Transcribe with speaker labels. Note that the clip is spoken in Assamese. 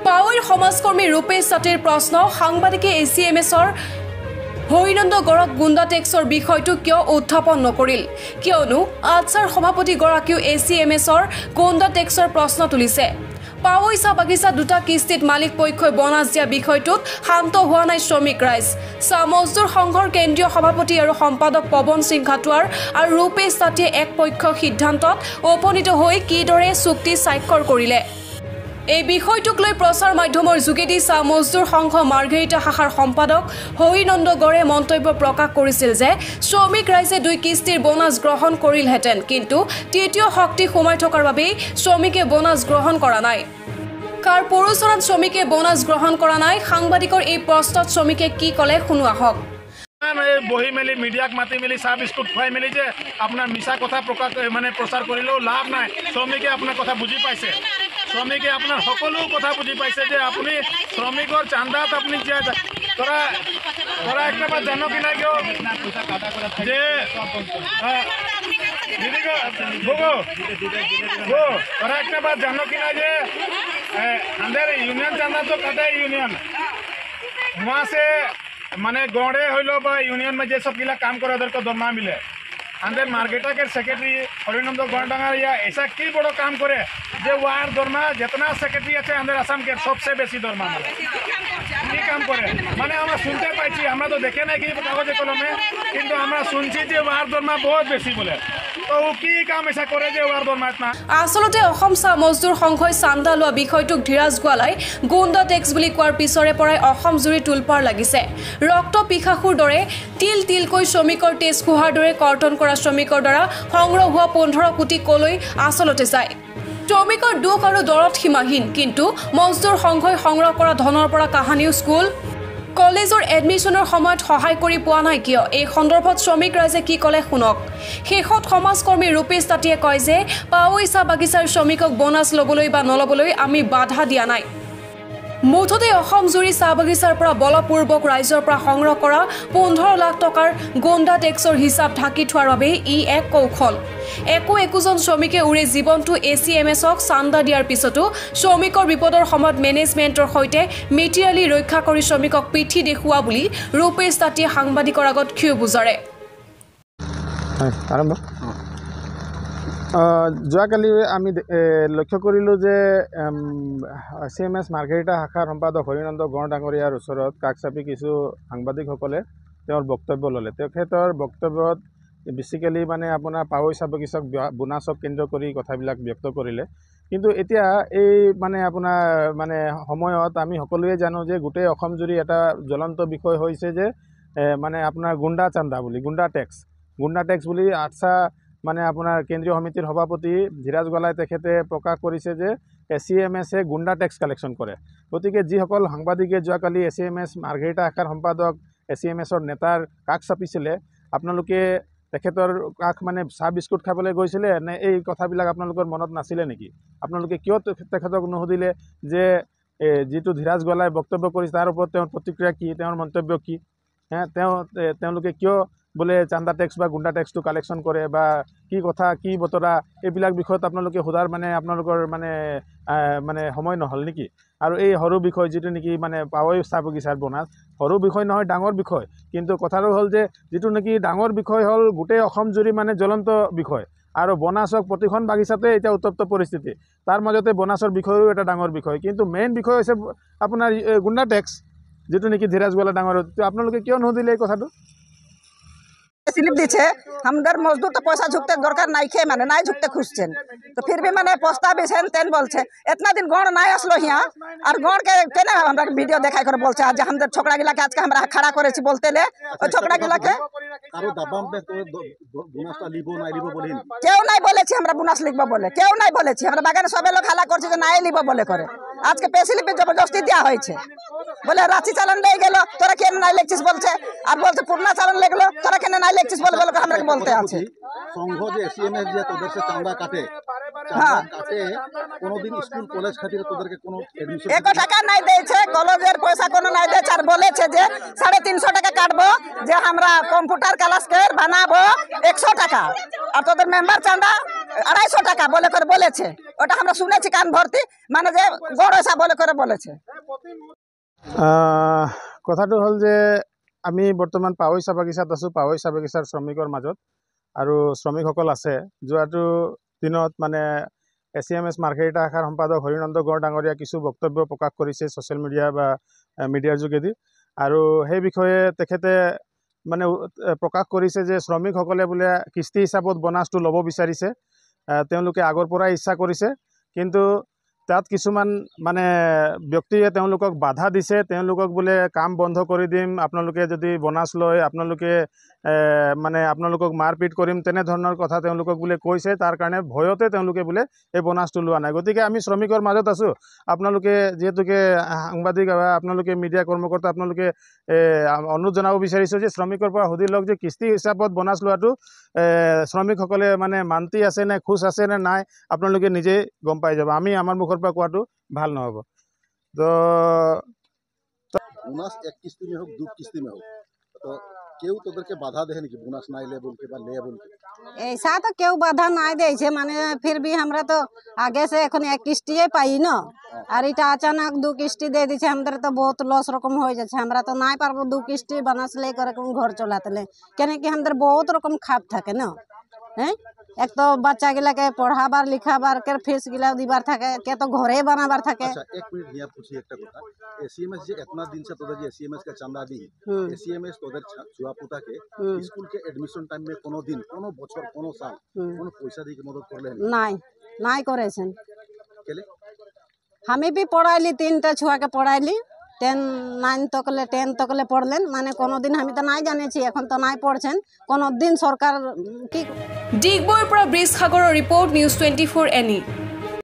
Speaker 1: পাৱৈৰ সমাজকৰ্মী ৰূপেশ সাথীৰ প্ৰশ্ন সাংবাদিকে ACMSৰ হৰিনন্দ গড়ক গুণ্ডা টেক্সৰ বিষয়টো কিয় উত্থাপন নকৰিল কিয়নো আছাৰ সভাপতিগৰাকীও ACMSৰ গুণ্ডা টেক্সৰ প্ৰশ্ন তুলিছে পাৱৈ চাহ বাগিচা দুটা কিস্তিত মালিক পক্ষই বনাজ দিয়া বিষয়টোত শান্ত হোৱা নাই শ্ৰমিক ৰাইজ চাহ মজদুৰ সংঘৰ কেন্দ্ৰীয় সভাপতি আৰু সম্পাদক পৱন সিং খাটুৱাৰ আৰু ৰূপেশ সাথীয়ে এক পক্ষ সিদ্ধান্তত উপনীত হৈ কিদৰে চুক্তি স্বাক্ষৰ কৰিলে এই বিষয়টোক লৈ প্ৰচাৰ মাধ্যমৰ যোগেদি চাহ মজদুৰ সংঘ মাৰ্ঘেৰিটা শাখাৰ সম্পাদক হৰিনন্দ গড়ে মন্তব্য প্ৰকাশ কৰিছিল যে শ্ৰমিক ৰাইজে দুই কিস্তিৰ বোনাছ গ্ৰহণ কৰিলহেঁতেন কিন্তু তৃতীয় শক্তি সোমাই থকাৰ বাবেই শ্ৰমিকে বোনাছ গ্ৰহণ কৰা নাই কাৰ পৌৰচনাত শ্ৰমিকে বোনাছ গ্ৰহণ কৰা নাই সাংবাদিকৰ এই প্ৰশ্নত শ্ৰমিকে কি ক'লে শুনো আহক
Speaker 2: বহি মেলি মিডিয়াক মাতি মেলি চাহ বিস্কুট খুৱাই মেলি যে আপোনাৰ মিছা কথা প্ৰকাশ মানে প্ৰচাৰ কৰিলেও লাভ নাই শ্ৰমিকে আপোনাৰ কথা বুজি পাইছে শ্ৰমিকে আপোনাৰ সকলো কথা বুজি পাইছে যে আপুনি শ্ৰমিকৰ চান্দাত আপুনি যে ধৰা একটা বাত জানো কি না কিয় যে ধৰা একটা বাত জানো কি না যে আমাদের ইউনিয়ন চান্দা তো কাটে यूनियन वहाँ से माने गौड़े हलो यूनियन में जे सब गिला काम करे उधर को दरमा मिले अंदर मार्केटा के सेक्रेटरी हरिनंद गौड़ांगा या ऐसा की बड़ो काम करे जे वार दरमा जितना सेक्रेटरी আছে अंदर आसाम के सबसे बेसी दरमा मिले की काम करे माने हमरा सुनते पाइছি हमरा तो देखे नहीं कि कागज कलमे কিন্তু আমরা শুনছি যে वार दरमा बहुत बेसी बोले তো কি কাম এসা করে যে वार दरमा ইতনা
Speaker 1: আসলতে অসম চাহ মজদুৰ সংঘই চান্দা লোৱা বিষয়টোক ধীৰাজ গোৱালাই গুণ্ডা টেক্স বুলি কোৱাৰ পিছৰে পৰাই অসম জুৰি তুলপাৰ লাগিছে ৰক্ত পিখাখুৰ দৰে তিল তিলকৈ শ্ৰমিকৰ তেজ খুহাৰ দৰে কৰ্তন কৰা শ্ৰমিকৰ দ্বাৰা সংগ্ৰহ হোৱা 15 কোটি কলৈ আসলতে যায় শ্ৰমিকৰ দুখ আৰু দৰদ সীমাহীন কিন্তু মজদুৰ সংঘই সংগ্ৰহ কৰা ধনৰ পৰা কাহানিও স্কুল কলেজৰ এডমিশনৰ সময়ত সহায় কৰি পোৱা নাই কিয় এই সন্দৰ্ভত শ্ৰমিক ৰাইজে কি ক'লে শুনক শেষত সমাজকৰ্মী ৰূপেশ সাথীয়ে কয় যে পাৱৈ চাহ বাগিচাৰ শ্ৰমিকক বোনাছ ল'বলৈ বা নল'বলৈ আমি বাধা দিয়া নাই মুঠতে অসম জুৰি চাহ বাগিচাৰ পৰা বলপূৰ্বক ৰাইজৰ পৰা সংগ্ৰহ কৰা 15 লাখ টকাৰ গুণ্ডা টেক্সৰ হিচাপ ঢাকি থোৱাৰ বাবে ই এক কৌশল একোজন শ্ৰমিকে উৰে জীৱনটো ACMSক চান্দা দিয়াৰ পিছতো শ্ৰমিকৰ বিপদৰ সময়ত মেনেজমেণ্টৰ সৈতে মেটেৰিয়েলি ৰক্ষা কৰি শ্ৰমিকক পিঠি দেখুওৱা বুলি ৰূপেশ সাথীয়ে সাংবাদিকৰ আগত ক্ষোভ বুজাৰে
Speaker 3: যোৱাকালি আমি লক্ষ্য কৰিলোঁ যে ACMS মাৰ্ঘেৰিটা শাখাৰ সম্পাদক হৰিনন্দ গড় ডাঙৰীয়াৰ ওচৰত কাকচাপি কিছু সাংবাদিকসকলে তেওঁৰ বক্তব্য ল'লে তেখেতৰ বক্তব্যত বেচিকেলি মানে আপোনাৰ পাৱৈ চাহ বাগিচাক বোনাছক কেন্দ্ৰ কৰি কথাবিলাক ব্যক্ত কৰিলে কিন্তু এতিয়া এই মানে আপোনাৰ মানে সময়ত আমি সকলোৱে জানো যে গোটেই অসম জুৰি এটা জ্বলন্ত বিষয় হৈছে যে মানে আপোনাৰ গুণ্ডা চান্দা বুলি গুণ্ডা টেক্স বুলি আচ্ছা মানে আপোনাৰ কেন্দ্ৰীয় সমিতিৰ সভাপতি ধীৰাজ গোৱালাই তেখেতে প্ৰকাশ কৰিছে যে ACMSে গুণ্ডা টেক্স কালেকশ্যন কৰে গতিকে যিসকল সাংবাদিকে যোৱাকালি ACMS মাৰ্ঘেৰিটা শাখাৰ সম্পাদক ACMSৰ নেতাৰ কাষ চাপিছিলে আপোনালোকে তেখেতৰ কাষ মানে চাহ বিস্কুট খাবলৈ গৈছিলে নে এই কথাবিলাক আপোনালোকৰ মনত নাছিলে নেকি আপোনালোকে কিয় তেখেতক নুসুধিলে যে যিটো ধীৰাজ গোৱালাই বক্তব্য কৰিছে তাৰ ওপৰত তেওঁৰ প্ৰতিক্ৰিয়া কি তেওঁৰ মন্তব্য কি তেওঁলোকে কিয় बोले चांदा टेक्स बा गुंडा टेक्स तो कालेक्शन करे बा की कथा की बतरा এইবিলাক বিষয়ত আপোনালোকে সোধাৰ মানে আপোনালোকৰ মানে মানে সময় নহল নেকি আৰু এই হৰু বিষয় যেটো নেকি মানে পাৱৈ চাহ বাগিচাৰ বোনাছ হৰু বিষয় নহয় ডাঙৰ বিষয় কিন্তু কথাটো হল যে যেটো নেকি ডাঙৰ বিষয় হল গোটেই অসম জুৰি মানে জ্বলন্ত বিষয় আৰু বোনাছক প্ৰতিখন বাগিচাতে এটা উত্তপ্ত পৰিস্থিতি তাৰ মাজতে বোনাছৰ বিষয়ও এটা ডাঙৰ বিষয় কিন্তু মেইন বিষয় হৈছে আপোনাৰ গুণ্ডা টেক্স যেটো নেকি ধীৰাজ গোৱালা ডাঙৰ আপোনালোকে কিয় নুদিলে এই কথাটো
Speaker 4: स्लिप दीचे हमगर मजदूर तो पैसा झुकते दरकार नहीं खे माने नहीं झुकते खुशचेन तो फिर भी माने पोस्ता बेचेन तेन बोलछे इतना दिन गण नहीं आसलो हिया और गण के केना हमरा वीडियो देखाय कर बोलछे आज हम छोकरा गिला के आज के हमरा खड़ा करे छी बोलते ले ओ छोकरा गिला के
Speaker 5: कारो दबाम पे बोनस लिबो नहीं लिबो बोलिन
Speaker 4: केउ नहीं बोले छी हमरा बोनस लिखबो बोले केउ नहीं बोले छी हमरा बागान सबे लोग हल्ला करछे जे नहीं लिबो बोले करे आज के पैसे लिपे जबरदस्ती दिया होय छे बोले रांची चालन ले गेलो तोरा के नहीं लेक्सिस बोलछे और बोलछे पूर्णा चालन ले गेलो तोरा के नहीं लेक्सिस बोले बोले हमरा के बोलते আছে
Speaker 5: संघ जे ACMS जे तोদের से चांदा काटे
Speaker 4: হ্যাঁ
Speaker 5: কাটে কোনোদিন স্কুল কলেজ খাতিরে তোদেরকে কোনো এডমিশন
Speaker 4: 1 টাকা নাই দিয়েছে কলেজের পয়সা কোনো নাই দিয়েছে আর বলেছে যে 350 টাকা কাটবো যে আমরা কম্পিউটার ক্লাস করে বানাবো 100 টাকা আর তোদের মেম্বার চাঁদা 250 টাকা বলে করে বলেছে ওটা আমরা শুনেছি কান ভর্তি মানে যে গড়েসা বলে করে বলেছে
Speaker 3: কথাটো হ'ল যে আমি বৰ্তমান পাৱৈ চাহ বাগিচাত আছোঁ পাৱৈ চাহ বাগিচাৰ শ্ৰমিকৰ মাজত আৰু শ্ৰমিকসকল আছে যোৱাটো দিনত মানে ACMS মাৰ্ঘেৰিটা শাখাৰ সম্পাদক হৰিনন্দ গড় ডাঙৰীয়া কিছু বক্তব্য প্ৰকাশ কৰিছে ছ'চিয়েল মিডিয়া বা মিডিয়াৰ যোগেদি আৰু সেই বিষয়ে তেখেতে মানে প্ৰকাশ কৰিছে যে শ্ৰমিকসকলে বোলে কিস্তি হিচাপত বোনাছটো ল'ব বিচাৰিছে তেওঁলোকে আগৰ পৰাই ইচ্ছা কৰিছে কিন্তু তাত কিছুমান মানে ব্যক্তিয়ে তেওঁলোকক বাধা দিছে তেওঁলোকক বোলে কাম বন্ধ কৰি দিম আপোনালোকে যদি বোনাছ লয় আপোনালোকে মানে আপোনালোকক মাৰপিট কৰিম তেনেধৰণৰ কথা তেওঁলোকক বোলে কৈছে তাৰ কাৰণে ভয়তে তেওঁলোকে বোলে এই বোনাছটো লোৱা নাই গতিকে আমি শ্ৰমিকৰ মাজত আছোঁ আপোনালোকে যিহেতুকে সাংবাদিক বা আপোনালোকে মিডিয়া কৰ্মকৰ্তা আপোনালোকে অনুৰোধ জনাব বিচাৰিছোঁ যে শ্ৰমিকৰ পৰা সুধি লওক যে কিস্তি হিচাপত বোনাছ লোৱাটো শ্ৰমিকসকলে মানে মান্তি আছে নে খোজ আছে নে নাই আপোনালোকে নিজেই গম পাই যাব আমি আমাৰ মুখৰ পৰা কোৱাটো ভাল নহ'ব তো
Speaker 5: बोनस 1 किस्ती में हो 2 किस्ती में हो तो क्यों তোদেরকে বাধা দেয় নাকি বোনাস নাই ले बोल के বা ले बोल के
Speaker 6: ऐसा तो क्यों बाधा नहीं दे छे माने फिर भी हमरा तो आगे से एखन 1 किस्ती पाई न और इटा अचानक 2 किस्ती दे दी छे हमरा तो बहुत लॉस रकम हो जाए छे हमरा तो नहीं पारबो 2 किस्ती बोनस ले कर घर चलातले केने कि हमरा बहुत रकम खाप থাকে न हैं एक तो बच्चा गिला के पढ़ाबार लिखाबार के फीस गिला दिबार থাকে के तो घरे बनाबार থাকে
Speaker 5: अच्छा 1 मिनट हिया पूछी एकटा কথা एसीएमएस जे इतना दिन से तोদের जे एसीएमएस का चंदा दी एसीएमएस तोদের छुआ पुता के स्कूल के एडमिशन टाइम में कोनो दिन कोनो बছর कोनो साल कोनो पैसा दी के मदद करले
Speaker 6: नहीं करेছেন
Speaker 5: केले
Speaker 6: हमें भी पढ़ाइली 3टा छुआ के पढ़ाइली 10 9 तकले 10 तकले पढ़लेन माने कोनो दिन हम तो नहीं जाने छी এখন तो नहीं पढ़ছেন कोनो दिन सरकार की
Speaker 1: ডিগবৈৰ পৰা ব্ৰিজ সাগৰৰ ৰিপৰ্ট নিউজ 24 এনি